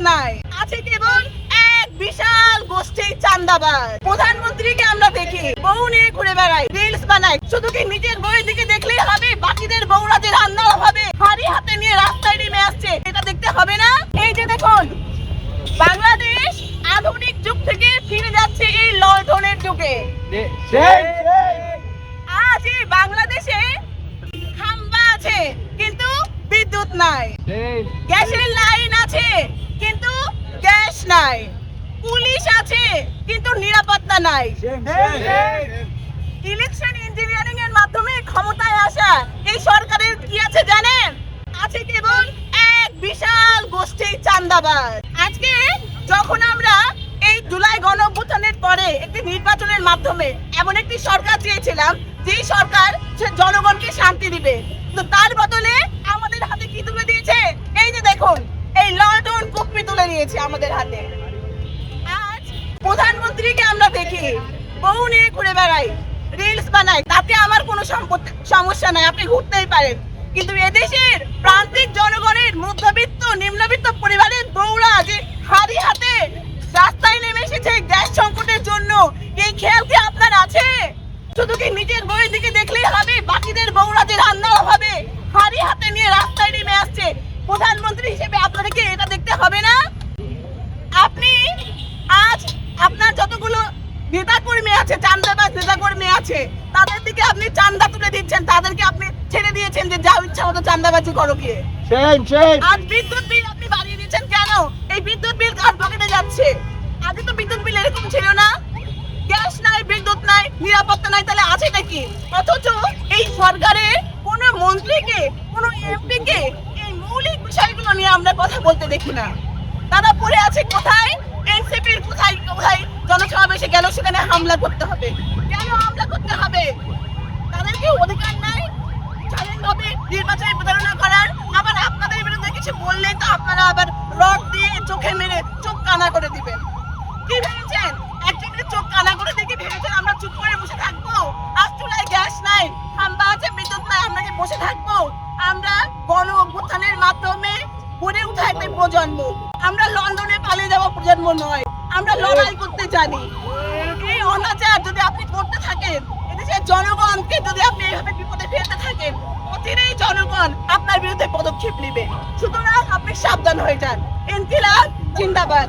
নাই, আছে কেবল এক বিশাল গোষ্ঠী চাঁদাবাজ। প্রধানমন্ত্রীকে আমরা দেখি বউ নিয়ে ঘুরে বেড়ায়, রিলস বানায়, শুধু কি নিজের বউয়ের দিকে দেখলেই হবে? বাকিদের বউরা যে রান্না হবে হাড়ি হাতে নিয়ে রাস্তায় নেমে আসছে, এটা দেখতে হবে না? এই যে দেখুন, বাংলাদেশ আধুনিক যুগ থেকে ফিরে যাচ্ছে এই লণ্ঠনের যুগে। আজ এই বাংলাদেশে খাম্বা আছে কিন্তু বিদ্যুৎ নাই, গ্যাসের লাইন আছে কিন্তু গ্যাস নাই, পুলিশ আছে কিন্তু নিরাপত্তা নাই। ইলেকশন ইঞ্জিনিয়ারিং এর মাধ্যমে ক্ষমতায় আসা এই সরকারের কি আছে জানেন? আছে কেবল এক বিশাল গোষ্ঠী চাঁদাবাজ। আজকে যখন আমরা এই জুলাই গণঅভ্যুত্থানের পরে একটি নির্বাচনের মাধ্যমে এমন একটি সরকার চেয়েছিলাম যেই সরকার জনগণকে শান্তি দিবে, তো তার বদলে আমাদের হাতে কি তুলে দিয়েছে? এই যে দেখুন, এই লণ্ঠন কুপি তুলে নিয়েছে আমাদের হাতে। আজ প্রধানমন্ত্রীকে আমরা দেখি বউ নিয়ে ঘুরে বেড়ায়, রিলস বানায়, তাতে আমার কোনো সমস্যা নাই, আপনি ঘুরতেই পারেন। কিন্তু এদেশের প্রান্তিক জনগণের মধ্যবিত্ত নিম্নবিত্ত পরিবারের বউরা যে হাড়ি হাতে রাস্তায় নেমে এসেছে গ্যাস সংকটের জন্য, এই খেয়াল কি আপনার আছে? শুধু কি নিজের বউয়ের দিকে দেখলেই হবে? বাকিদের বউরা যে রান্না হবে হাড়ি হাতে নিয়ে রাস্তায় নেমে আসছে, প্রধানমন্ত্রী হিসেবে আপনাদেরকে এটা দেখতে হবে না? আপনি আজ আপনার যতগুলো নেতাকর্মী আছে, চাঁদাবাজ নেতাকর্মী আছে, তাদের দিকে আপনি চাঁদা তুলে দিচ্ছেন, তাদেরকে আপনি ছেড়ে দিয়েছেন যে যাও ইচ্ছা মতো চাঁদাবাজি করো গিয়ে। আজ বিদ্যুৎ বিল আপনি বাড়িয়ে দিচ্ছেন কেন? এই বিদ্যুৎ বিল কার পকেটে যাচ্ছে? আগে তো বিদ্যুৎ বিল এরকম ছিল না। গ্যাস নাই, বিদ্যুৎ নাই, নিরাপত্তা নাই, তাহলে আছেটা কি? অথচ এই সরকারের কোন মন্ত্রীকে, কোন এমপিকে এই মৌলিক বিষয়গুলো নিয়ে আমরা কথা বলতে দেখি না। তারা পড়ে আছে কোথায়? এনসিপির কোথায় কোথায় জনসমাবেশে গেল সেখানে হামলা করতে হবে। কেন হামলা করতে হবে? তাদের কি অধিকার নাই স্বাধীনভাবে নির্বাচনে প্রচারণা করার? আবার আপনাদের বিরুদ্ধে কিছু বললেই তো আপনারা আবার রড দিয়ে চোখে মেরে চোখ কানা করে দিবেন। কি ভেবেছেন? একজনের চোখ কানা করে দেখে ভেবেছেন আমরা চুপ করে বসে থাকবো? আজ চুলায় গ্যাস নাই, খাম্বা আছে, বিদ্যুৎ নাই, আমরা কি বসে থাকবো? আমরা গণ অভ্যুত্থানের মাধ্যমে গড়ে ওঠা একটা প্রজন্ম, আমরা লন্ডনে পালিয়ে যাওয়া প্রজন্ম নয়, আমরা লড়াই করতে জানি। এই অনাচার যদি আপনি করতে থাকেন, এদেশের জনগণকে যদি আপনি এইভাবে বিপদে ফেলতে থাকেন, অচিরেই জনগণ আপনার বিরুদ্ধে পদক্ষেপ নেবে। সুতরাং আপনি সাবধান হয়ে যান। ইনকিলাব জিন্দাবাদ।